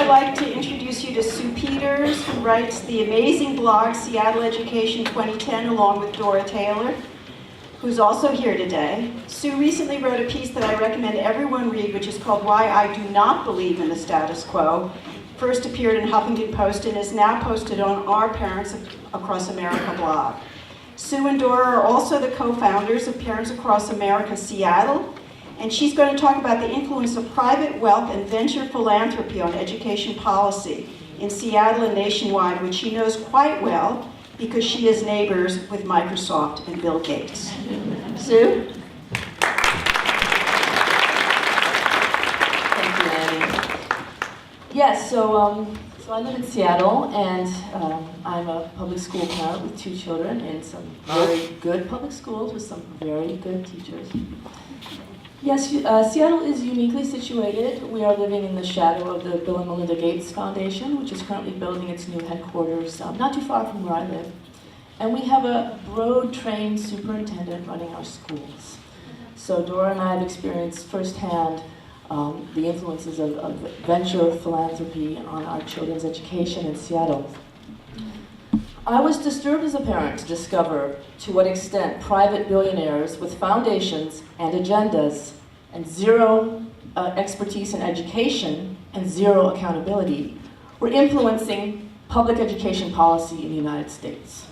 I'd like to introduce you to Sue Peters, who writes the amazing blog Seattle Education 2010 along with Dora Taylor, who's also here today. Sue recently wrote a piece that I recommend everyone read, which is called Why I Do Not Believe in the Status Quo. First appeared in Huffington Post and is now posted on our Parents Across America blog. Sue and Dora are also the co-founders of Parents Across America Seattle, and she's going to talk about the influence of private wealth and venture philanthropy on education policy in Seattle and nationwide, which she knows quite well because she is neighbors with Microsoft and Bill Gates. Sue? Thank you, Annie. Yes, so I live in Seattle, and I'm a public school parent with 2 children in some very good public schools with some very good teachers. Yes, Seattle is uniquely situated. We are living in the shadow of the Bill and Melinda Gates Foundation, which is currently building its new headquarters not too far from where I live. And we have a Broad-trained superintendent running our schools. So Dora and I have experienced firsthand the influences of venture philanthropy on our children's education in Seattle. I was disturbed as a parent to discover to what extent private billionaires with foundations and agendas and zero expertise in education and zero accountability were influencing public education policy in the United States.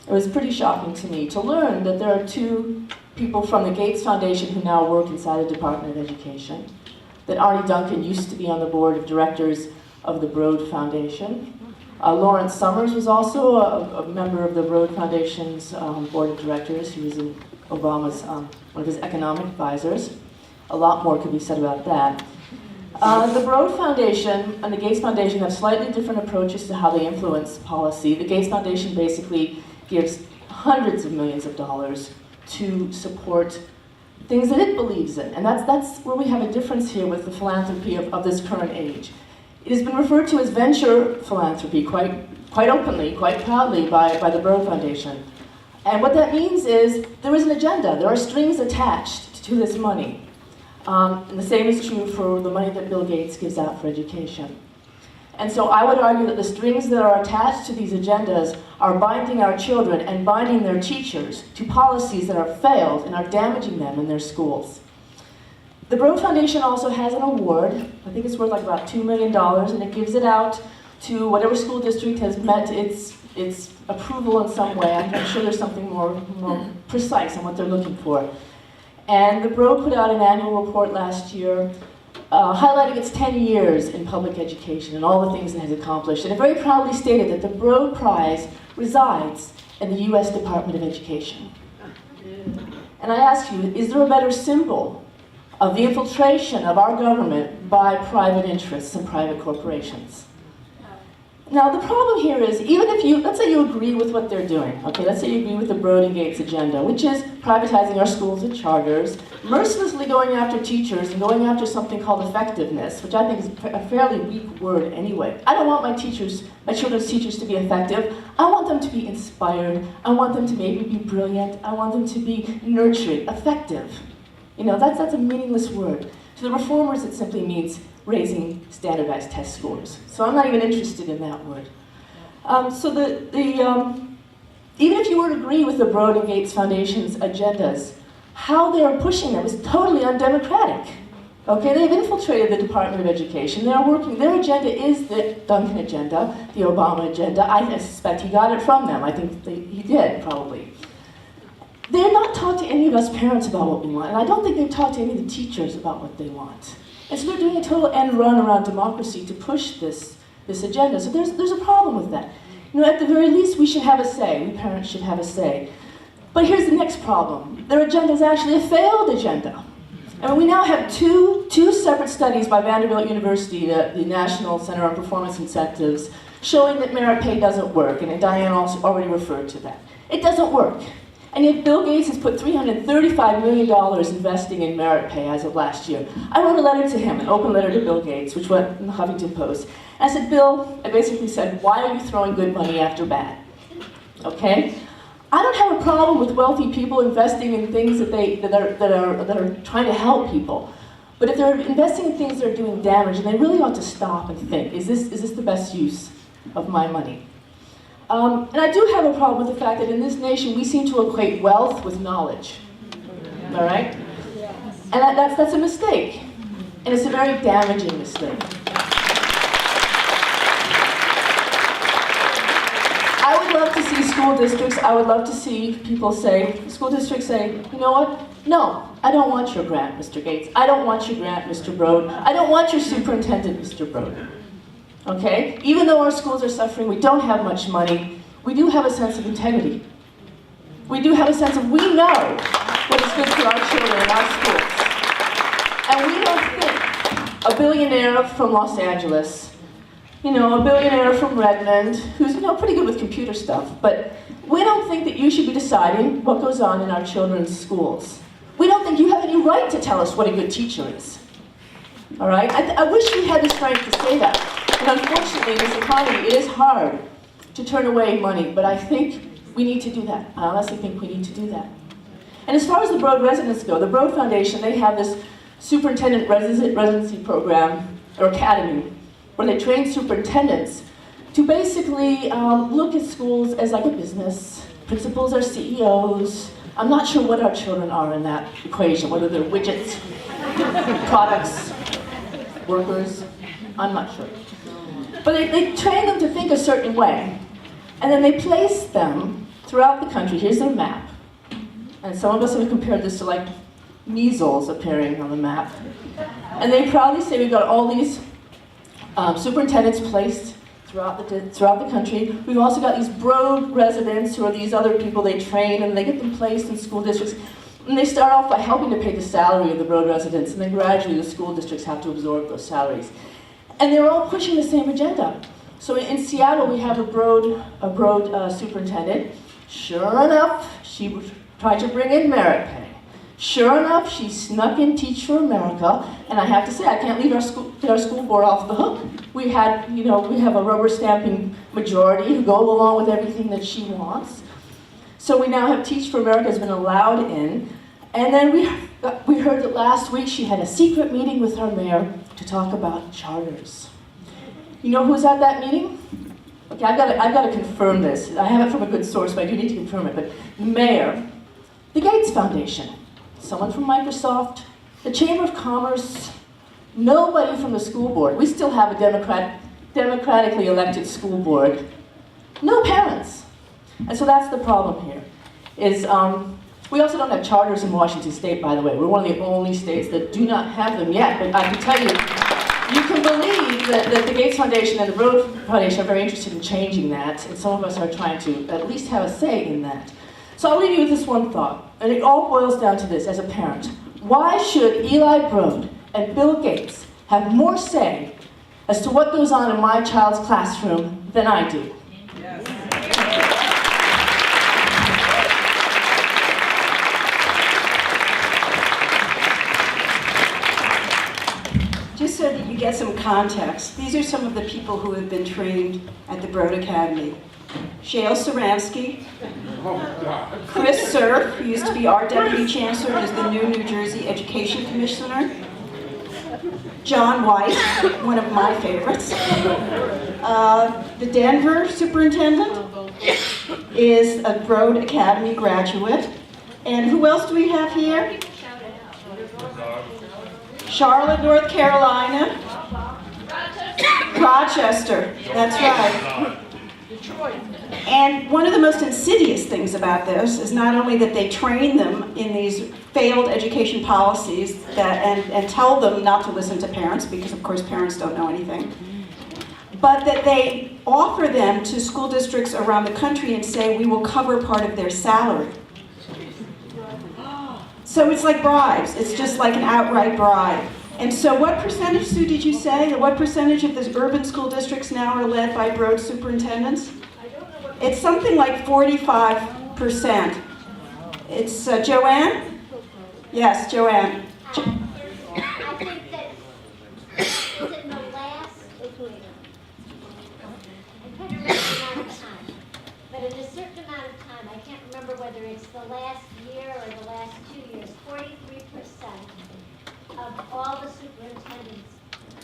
It was pretty shocking to me to learn that there are 2 people from the Gates Foundation who now work inside the Department of Education, that Arnie Duncan used to be on the board of directors of the Broad Foundation. Lawrence Summers was also a member of the Broad Foundation's board of directors. He was in Obama's, one of his economic advisors. A lot more could be said about that. The Broad Foundation and the Gates Foundation have slightly different approaches to how they influence policy. The Gates Foundation basically gives hundreds of millions of dollars to support things that it believes in. And that's where we have a difference here with the philanthropy of this current age. It has been referred to as venture philanthropy quite openly, quite proudly by the Broad Foundation. And what that means is there is an agenda. There are strings attached to this money. And the same is true for the money that Bill Gates gives out for education. And so I would argue that the strings that are attached to these agendas are binding our children and binding their teachers to policies that are failed and are damaging them in their schools. The Broad Foundation also has an award. I think it's worth like about $2 million, and it gives it out to whatever school district has met its approval in some way. I'm sure there's something more precise on what they're looking for. And the Broad put out an annual report last year highlighting its 10 years in public education and all the things it has accomplished. And it very proudly stated that the Broad Prize resides in the U.S. Department of Education. And I ask you, is there a better symbol of the infiltration of our government by private interests and private corporations? Now, the problem here is, even if let's say you agree with what they're doing, okay, let's say you agree with the Broad and Gates agenda, which is privatizing our schools and charters, mercilessly going after teachers and going after something called effectiveness, which I think is a fairly weak word anyway. I don't want my children's teachers to be effective. I want them to be inspired. I want them to maybe be brilliant. I want them to be nurturing, effective. You know, that's a meaningless word. To the reformers, it simply means raising standardized test scores. So I'm not even interested in that word. Even if you were to agree with the Broad and Gates Foundation's agendas, how they are pushing them is totally undemocratic. Okay, they've infiltrated the Department of Education. They're working, their agenda is the Duncan agenda, the Obama agenda. I suspect he got it from them. I think he did, probably. They're not talked to any of us parents about what we want, and I don't think they've talked to any of the teachers about what they want. And so they're doing a total end run around democracy to push this agenda. So there's a problem with that. You know, at the very least, we should have a say. We parents should have a say. But here's the next problem. Their agenda is actually a failed agenda. And we now have two separate studies by Vanderbilt University, the National Center on Performance Incentives, showing that merit pay doesn't work. And Diane also already referred to that. It doesn't work. And yet Bill Gates has put $335 million investing in merit pay as of last year. I wrote a letter to him, an open letter to Bill Gates, which went in the Huffington Post. I said, Bill, I basically said, why are you throwing good money after bad? Okay? I don't have a problem with wealthy people investing in things that are trying to help people. But if they're investing in things that are doing damage, then they really ought to stop and think, is this the best use of my money? And I do have a problem with the fact that in this nation, we seem to equate wealth with knowledge. All right? And that's a mistake. And it's a very damaging mistake. I would love to see school districts, I would love to see people say, school districts say, you know what? No, I don't want your grant, Mr. Gates. I don't want your grant, Mr. Broad. I don't want your superintendent, Mr. Broad. Okay? Even though our schools are suffering, we don't have much money, we do have a sense of integrity. We do have a sense of, we know what is good for our children in our schools. And we don't think a billionaire from Los Angeles, a billionaire from Redmond, who's, pretty good with computer stuff, but we don't think that you should be deciding what goes on in our children's schools. We don't think you have any right to tell us what a good teacher is. All right? I wish we had the strength to say that. And unfortunately, in this economy, it is hard to turn away money, but I think we need to do that. I honestly think we need to do that. And as far as the Broad residents go, the Broad Foundation, they have this superintendent residency program, or academy, where they train superintendents to basically look at schools as like a business. Principals are CEOs. I'm not sure what our children are in that equation, whether they're widgets, products, workers, I'm not sure. But they train them to think a certain way. And then they place them throughout the country. Here's their map. And some of us have compared this to like measles appearing on the map. And they proudly say we've got all these superintendents placed throughout the country. We've also got these Broad residents who are these other people they train, and they get them placed in school districts. And they start off by helping to pay the salary of the Broad residents, and then gradually the school districts have to absorb those salaries. And they're all pushing the same agenda. So in Seattle, we have a Broad superintendent. Sure enough, she tried to bring in merit pay. Sure enough, she snuck in Teach for America, and I have to say, I can't leave our school board off the hook. We have a rubber stamping majority who go along with everything that she wants. So we now have Teach for America has been allowed in, and then we heard that last week she had a secret meeting with her mayor to talk about charters. You know who's at that meeting? Okay, I've got to confirm this. I have it from a good source, but I do need to confirm it. But the mayor, the Gates Foundation, someone from Microsoft, the Chamber of Commerce, nobody from the school board. We still have a democratically elected school board. No parents. And so that's the problem here. We also don't have charters in Washington State, by the way. We're one of the only states that do not have them yet. But I can tell you, you can believe that the Gates Foundation and the Broad Foundation are very interested in changing that. And some of us are trying to at least have a say in that. So I'll leave you with this one thought, and it all boils down to this as a parent. Why should Eli Broad and Bill Gates have more say as to what goes on in my child's classroom than I do? Yes. Just so that you get some context, these are some of the people who have been trained at the Broad Academy. Shale Saramsky, Chris Cerf, who used to be our Deputy Chancellor and is the new New Jersey Education Commissioner, John White, one of my favorites, the Denver Superintendent is a Broad Academy graduate, and who else do we have here? Charlotte, North Carolina, Rochester, that's right. And one of the most insidious things about this is not only that they train them in these failed education policies and tell them not to listen to parents, because of course parents don't know anything, but that they offer them to school districts around the country and say, we will cover part of their salary. So it's like bribes. It's just like an outright bribe. And so what percentage, Sue, did you say? What percentage of the urban school districts now are led by Broad superintendents? It's something like 45%. It's Joanne? Yes, Joanne. I think that it's in the last, I can't remember the amount of time, but in a certain amount of time, I can't remember whether it's the last year or the last 2 years, 43% of all the superintendents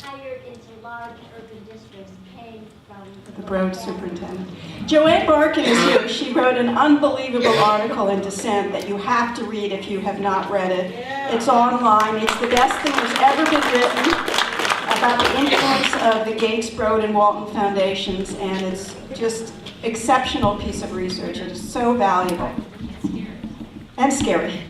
hired into large urban districts came from The Broad superintendent. Joanne Barkin is here. She wrote an unbelievable article in Dissent that you have to read if you have not read it. It's online. It's the best thing that's ever been written about the influence of the Gates, Broad, and Walton foundations, and it's just exceptional piece of research. It is so valuable. And scary.